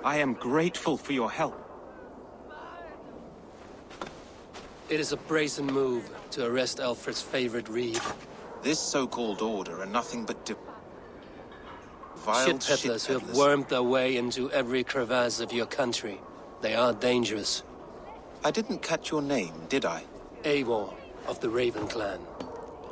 I am grateful for your help. It is a brazen move to arrest Alfred's favorite reeve. This so-called order are nothing but Ship peddlers who have wormed their way into every crevasse of your country. They are dangerous. I didn't catch your name, did I? Eivor, of the Raven clan.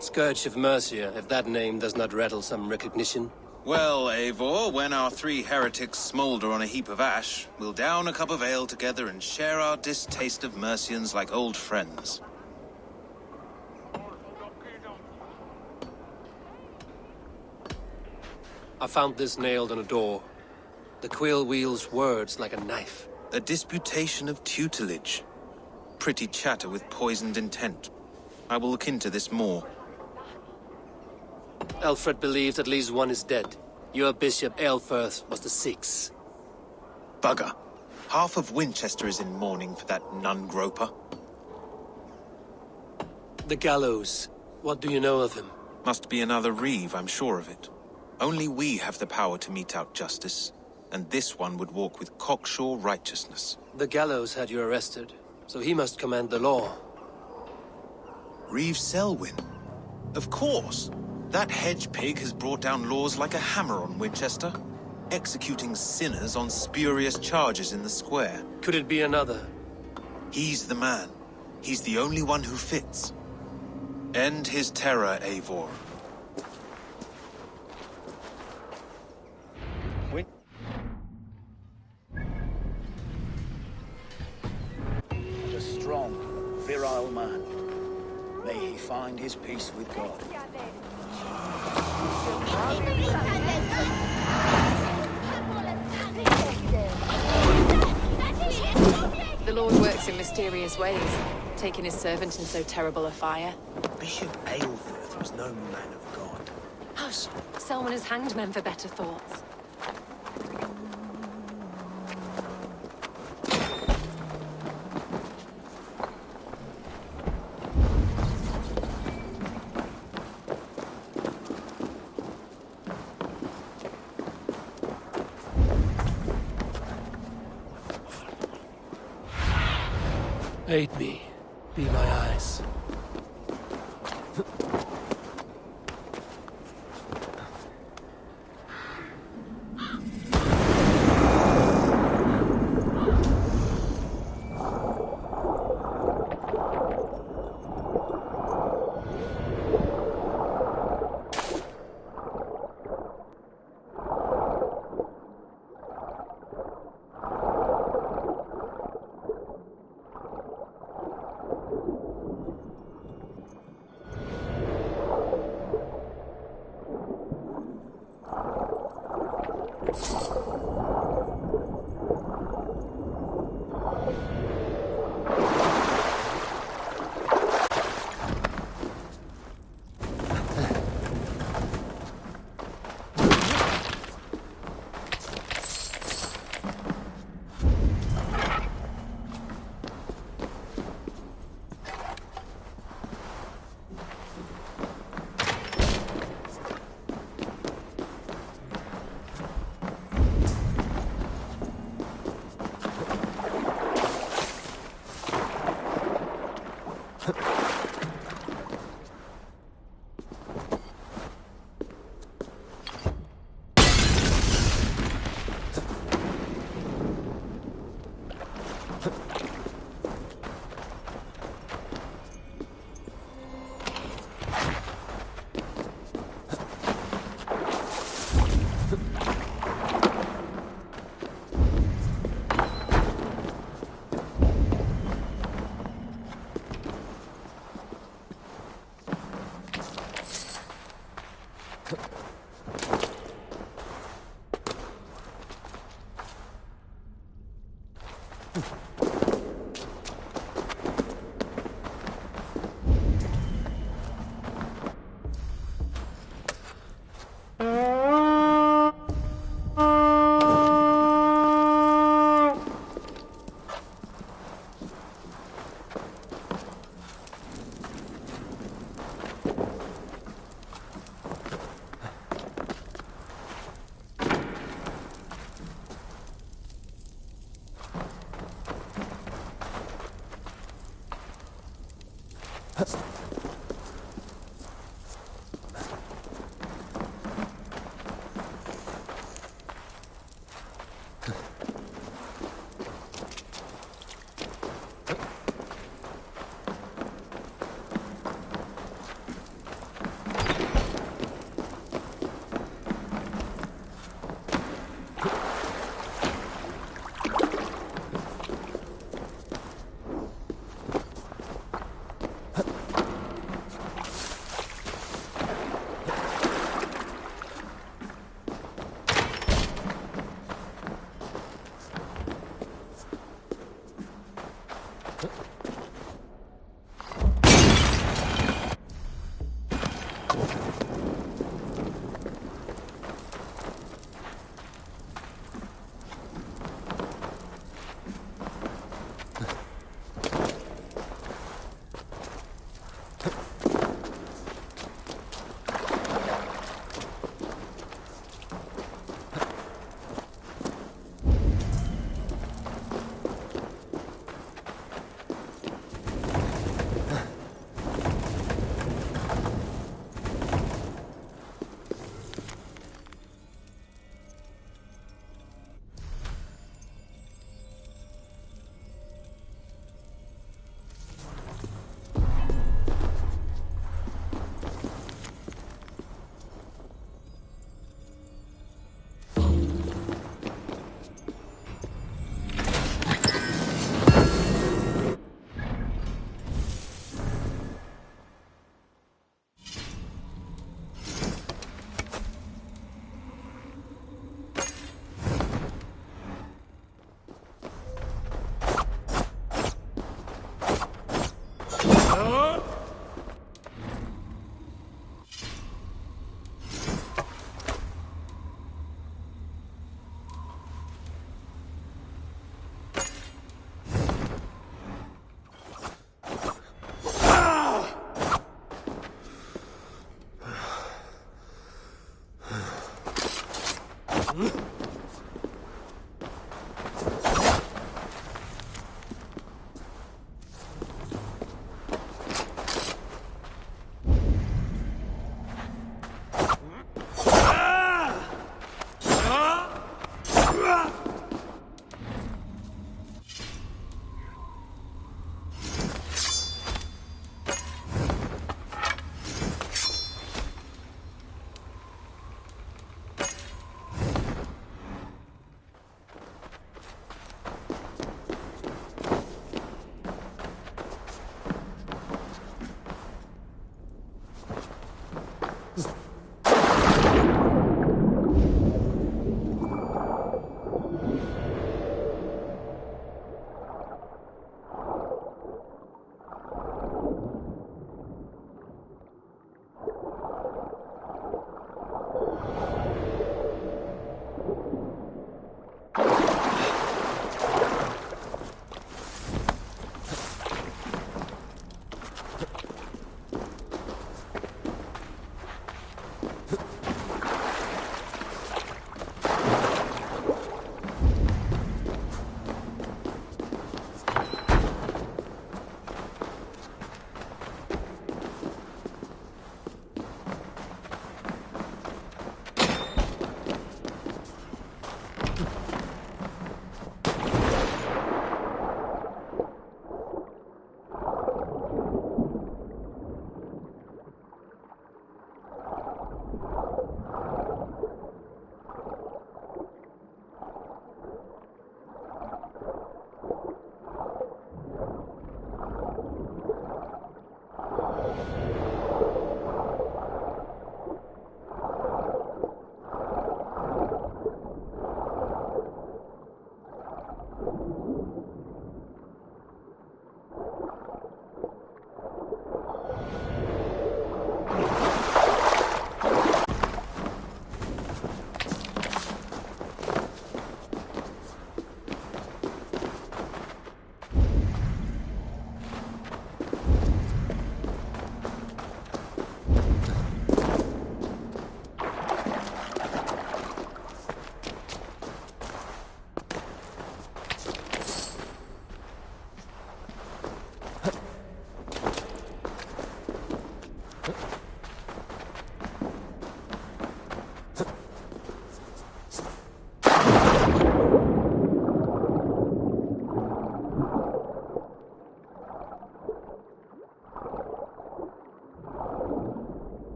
Scourge of Mercia, if that name does not rattle some recognition. Well, Eivor, when our three heretics smolder on a heap of ash, we'll down a cup of ale together and share our distaste of Mercians like old friends. I found this nailed on a door. The quill wields words like a knife. A disputation of tutelage. Pretty chatter with poisoned intent. I will look into this more. Alfred believes at least one is dead. Your Bishop Aelfirth was the sixth. Bugger. Half of Winchester is in mourning for that nun-groper. The gallows. What do you know of him? Must be another reeve, I'm sure of it. Only we have the power to mete out justice, and this one would walk with cocksure righteousness. The gallows had you arrested, so he must command the law. Reeve Selwyn? Of course! That hedge pig has brought down laws like a hammer on Winchester, executing sinners on spurious charges in the square. Could it be another? He's the man. He's the only one who fits. End his terror, Eivor. A strong, virile man. May he find his peace with God. The Lord works in mysterious ways, taking his servant in so terrible a fire. Bishop Aelfirth was no man of God. Hush! Selwyn has hanged men for better thoughts. Aid me. Be my eyes.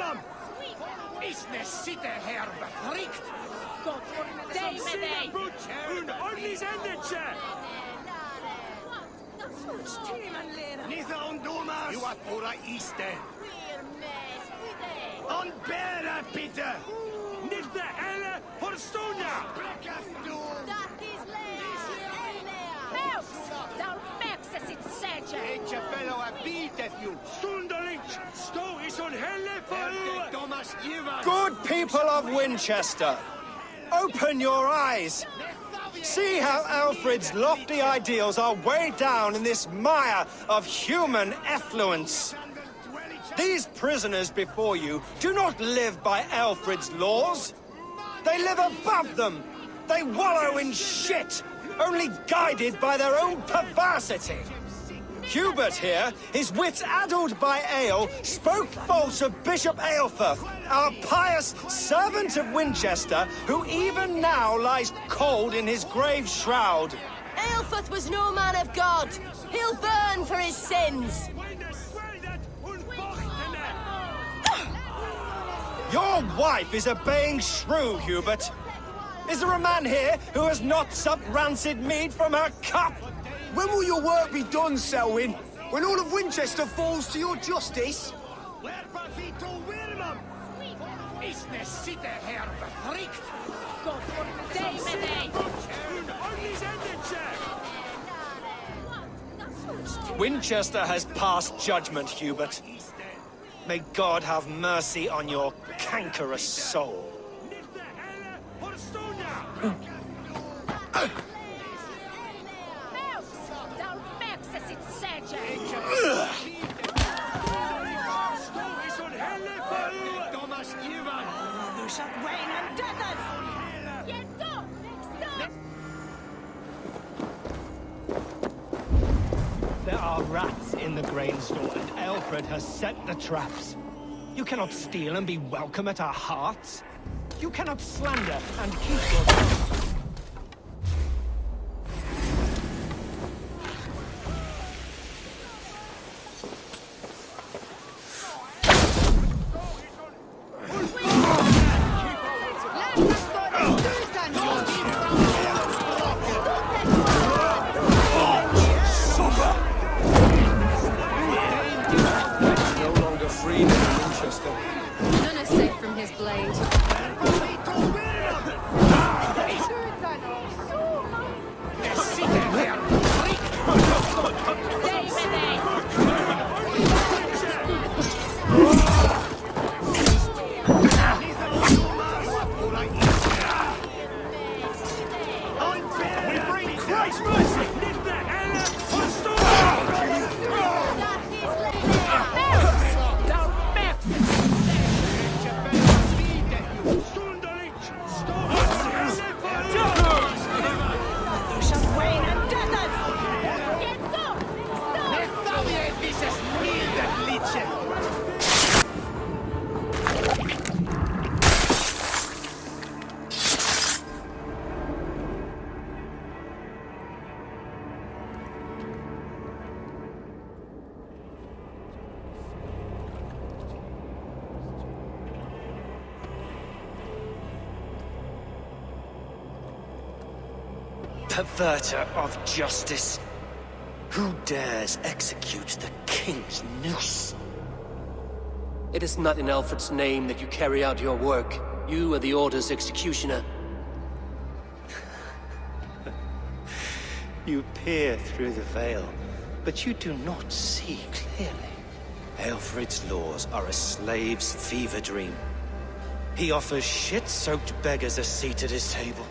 Wilhelm! Is ne sitte her befrikt? God damn it! Un ordentliches Endetje! Nithe on Dumas! You are pura iste! On bära, bitte! Nithe elle Horstonia! Etje fellow abiteth you! Stunderlich! Sto is on helle for Thomas Giver! Good people of Winchester, open your eyes. See how Alfred's lofty ideals are weighed down in this mire of human effluence. These prisoners before you do not live by Alfred's laws. They live above them. They wallow in shit, only guided by their own perversity. Hubert here, his wits addled by ale, spoke false of Bishop Aelfirth, our pious servant of Winchester, who even now lies cold in his grave shroud. Aelfirth was no man of God. He'll burn for his sins. Your wife is a baying shrew, Hubert. Is there a man here who has not supped rancid mead from her cup? When will your work be done, Selwyn? When all of Winchester falls to your justice? Is ne sitte her befrikt? God damn it! Winchester has passed judgment, Hubert. May God have mercy on your cankerous soul. There are rats in the grain store, and Alfred has set the traps. You cannot steal and be welcome at our hearths. You cannot slander and keep your... None are safe from his blade. Perverter of justice. Who dares execute the king's noose? It is not in Alfred's name that you carry out your work. You are the Order's executioner. You peer through the veil, but you do not see clearly. Alfred's laws are a slave's fever dream. He offers shit-soaked beggars a seat at his table,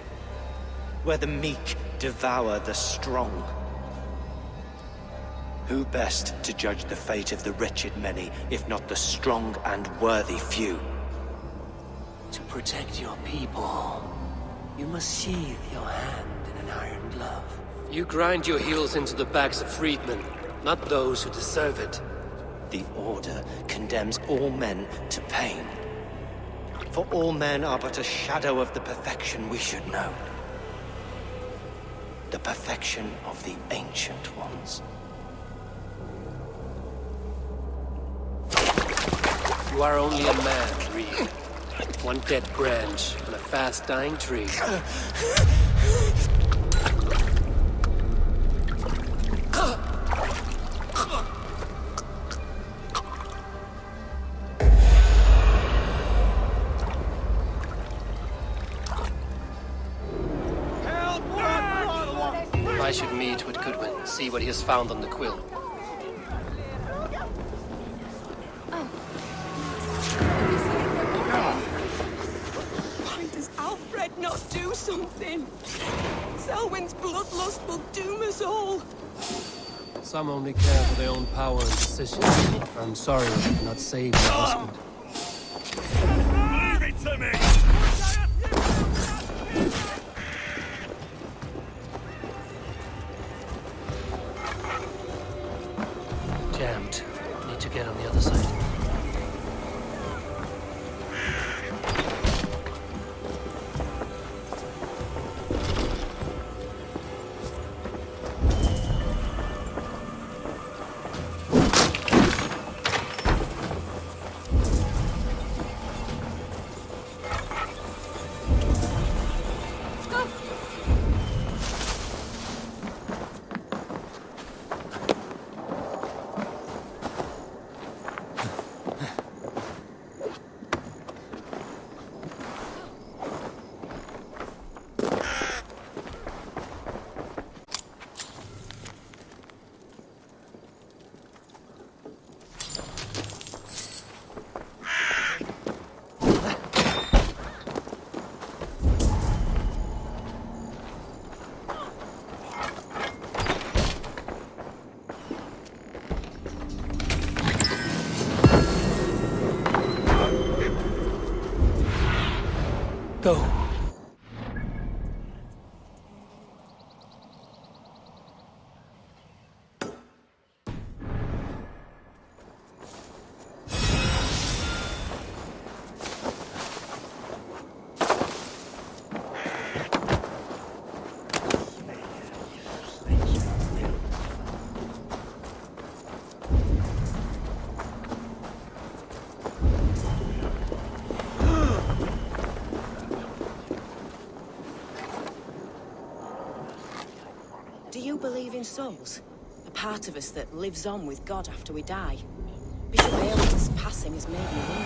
where the meek devour the strong. Who best to judge the fate of the wretched many, if not the strong and worthy few? To protect your people, you must sheathe your hand in an iron glove. You grind your heels into the backs of freedmen, not those who deserve it. The Order condemns all men to pain. For all men are but a shadow of the perfection we should know. The perfection of the Ancient Ones. You are only a man, Reed. One dead branch on a fast-dying tree. I should meet with Goodwin, see what he has found on the quill. Why does Alfred not do something? Selwyn's bloodlust will doom us all. Some only care for their own power and position. I'm sorry I could not save your husband. Leave it to me! Jammed. Need to get on the other side. Go. Do you believe in souls? A part of us that lives on with God after we die? Bishop Aylward's passing has made me wonder.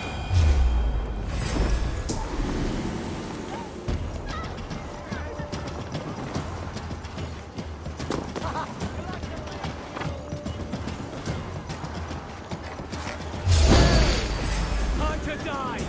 Time to die!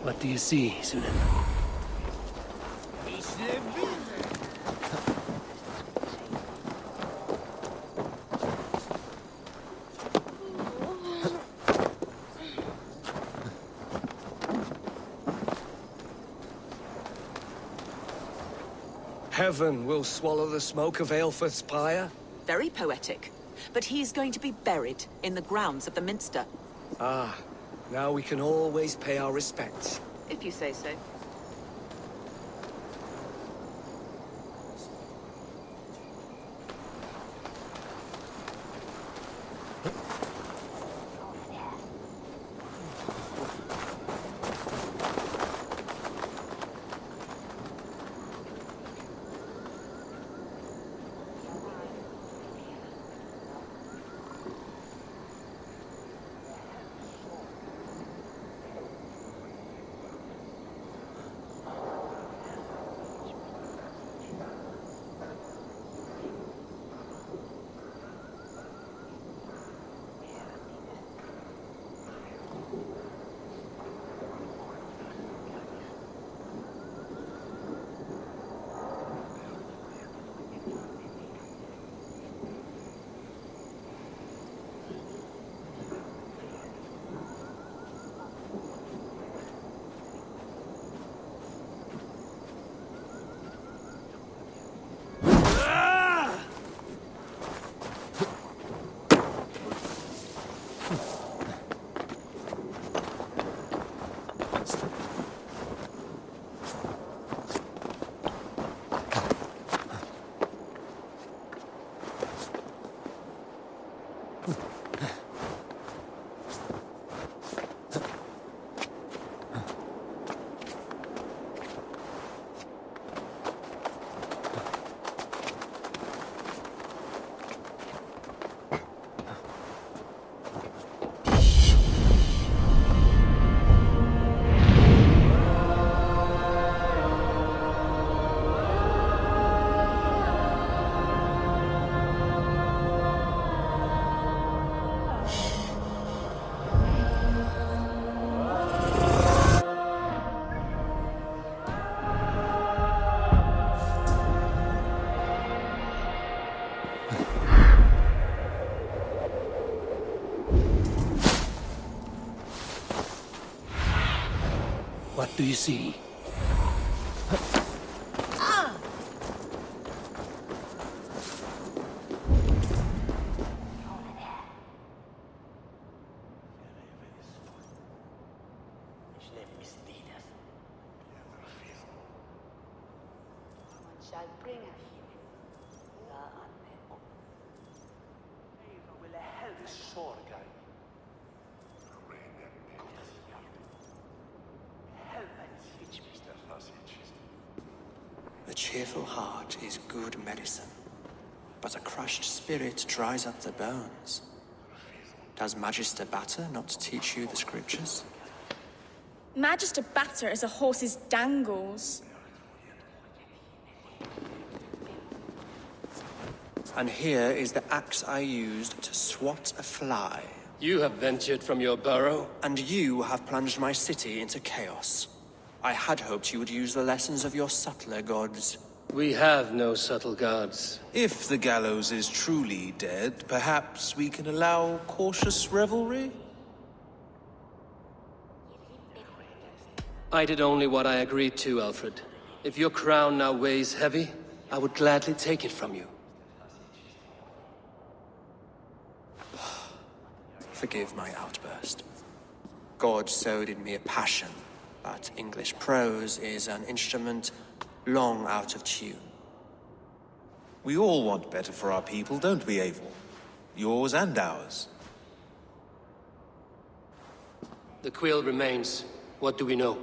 What do you see, Sunan? Heaven will swallow the smoke of Aelfred's pyre? Very poetic. But he is going to be buried in the grounds of the Minster. Ah, now we can always pay our respects. If you say so. What do you see? A cheerful heart is good medicine, but a crushed spirit dries up the bones. Does Magister Batter not teach you the scriptures? Magister Batter is a horse's dangles. And here is the axe I used to swat a fly. You have ventured from your burrow? And you have plunged my city into chaos. I had hoped you would use the lessons of your subtler gods. We have no subtle gods. If the gallows is truly dead, perhaps we can allow cautious revelry? I did only what I agreed to, Alfred. If your crown now weighs heavy, I would gladly take it from you. Forgive my outburst. God sowed in me a passion, but English prose is an instrument long out of tune. We all want better for our people, don't we, Eivor? Yours and ours. The quill remains. What do we know?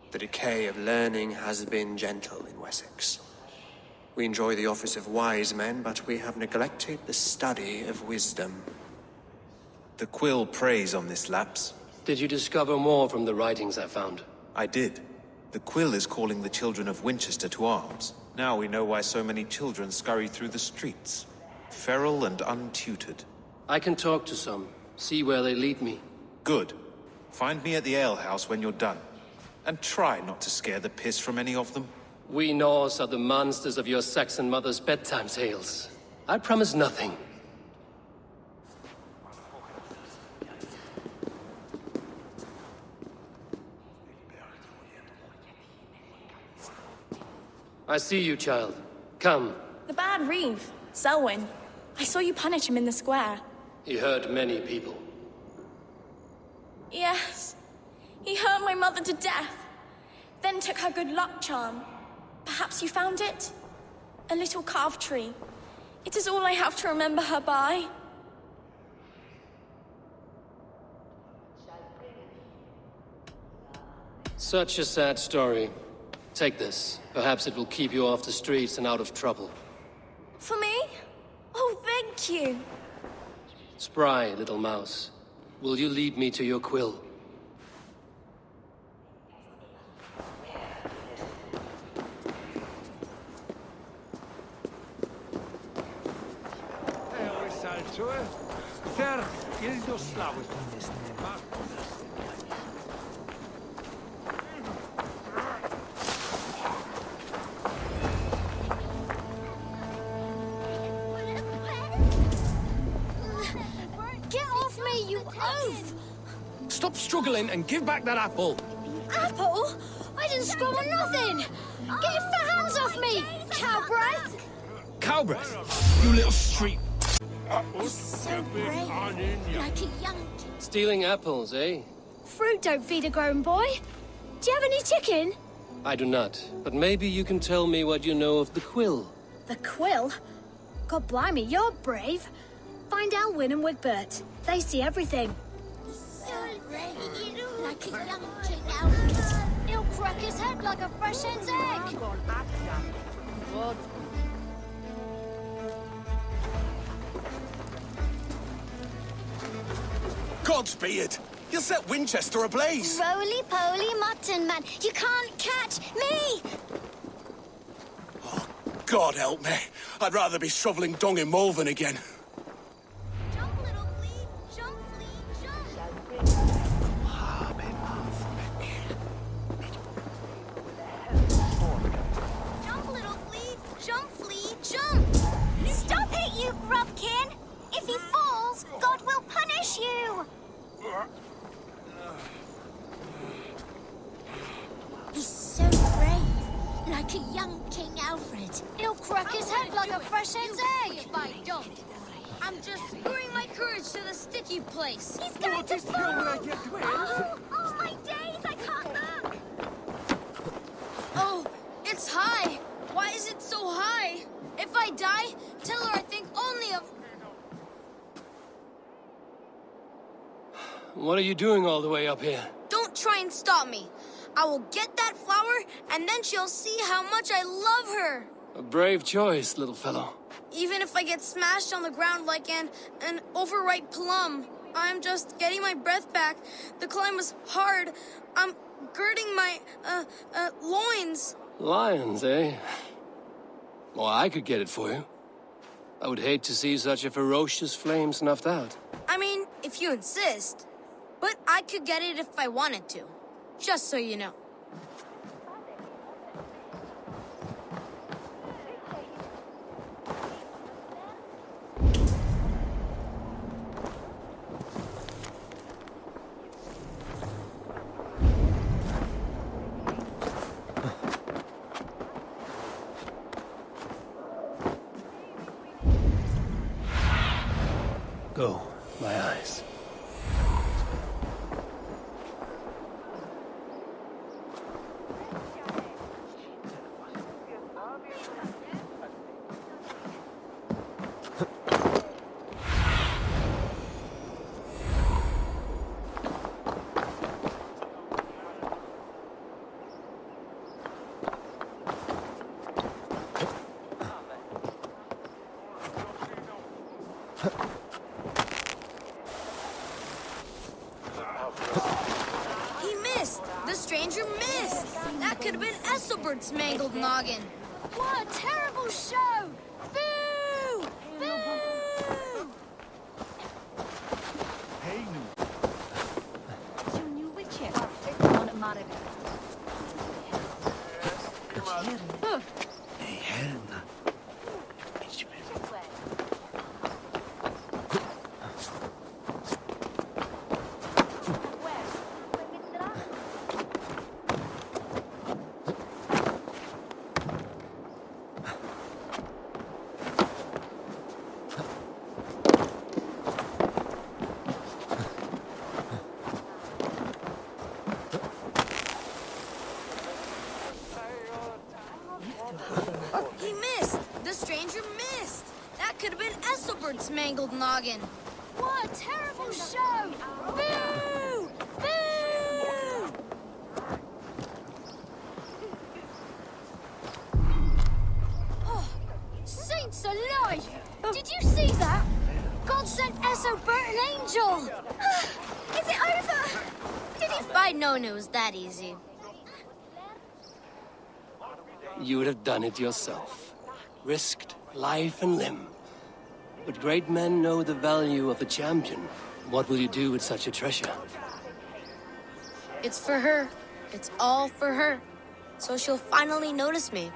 The decay of learning has been gentle in Wessex. We enjoy the office of wise men, but we have neglected the study of wisdom. The quill preys on this lapse. Did you discover more from the writings I found? I did. The quill is calling the children of Winchester to arms. Now we know why so many children scurry through the streets, feral and untutored. I can talk to some, see where they lead me. Good. Find me at the alehouse when you're done. And try not to scare the piss from any of them. We Norse are the monsters of your Saxon mother's bedtime tales. I promise nothing. I see you, child. Come. The bad Reeve, Selwyn. I saw you punish him in the square. He hurt many people. Yes. He hurt my mother to death. Then took her good luck charm. Perhaps you found it? A little carved tree. It is all I have to remember her by. Such a sad story. Take this. Perhaps it will keep you off the streets and out of trouble. For me? Oh, thank you. Spry, little mouse. Will you lead me to your quill? Get off me, you oaf! Stop struggling and give back that apple. Apple? I didn't scrum on nothing! Get your fat hands off me, cow breath! Cow breath? You little street... So brave, like a young... Stealing apples, eh? Fruit don't feed a grown boy. Do you have any chicken? I do not, but maybe you can tell me what you know of the quill. The quill? God blimey, you're brave. Find Elwyn and Wigbert. They see everything. So brave, like a young king out. He'll crack his head like a fresh hen's egg. Godspeed! You'll set Winchester ablaze! Roly-poly mutton man, you can't catch me! Oh, God help me. I'd rather be shoveling dung in Malvern again. Jump, little flea! Jump, flea, jump! Jump, little flea! Jump, flea, jump! Stop it, you grubkin! If he falls, God will punish you! He's so brave, like a young King Alfred. He'll crack his head like a fresh hen's egg. If I don't, I'm just screwing my courage to the sticky place. He's going to fall. Oh, my days, I can't look. Oh, it's high. Why is it so high? If I die, tell her I think only of... What are you doing all the way up here? Don't try and stop me. I will get that flower, and then she'll see how much I love her. A brave choice, little fellow. Even if I get smashed on the ground like an overripe plum, I'm just getting my breath back. The climb was hard. I'm girding my, loins. Lions, eh? Well, I could get it for you. I would hate to see such a ferocious flame snuffed out. I mean, if you insist. But I could get it if I wanted to. Just so you know. Go, my eyes. He missed! The stranger missed! That could have been Esselbert's mangled noggin. What a terrible show! Boo! Boo! Hey, He missed! The stranger missed! That could have been Esselbert's mangled noggin. What a terrible show! Boo! Boo! Oh, saints alive! Did you see that? God sent Esselbert an angel! Is it over? If I'd known it was that easy. You would have done it yourself. Risked life and limb. But great men know the value of a champion. What will you do with such a treasure? It's for her. It's all for her. So she'll finally notice me.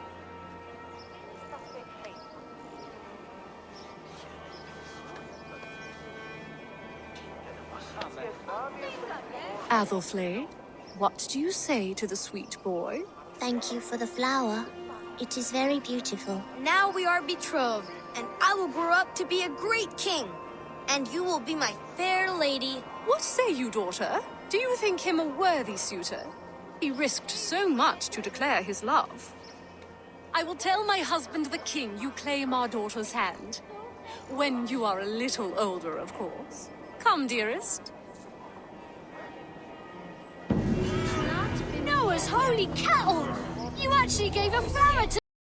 Athelflaed, what do you say to the sweet boy? Thank you for the flower. It is very beautiful. Now we are betrothed, and I will grow up to be a great king. And you will be my fair lady. What say you, daughter? Do you think him a worthy suitor? He risked so much to declare his love. I will tell my husband the king you claim our daughter's hand. When you are a little older, of course. Come, dearest. Noah's holy cattle! You actually gave a flower to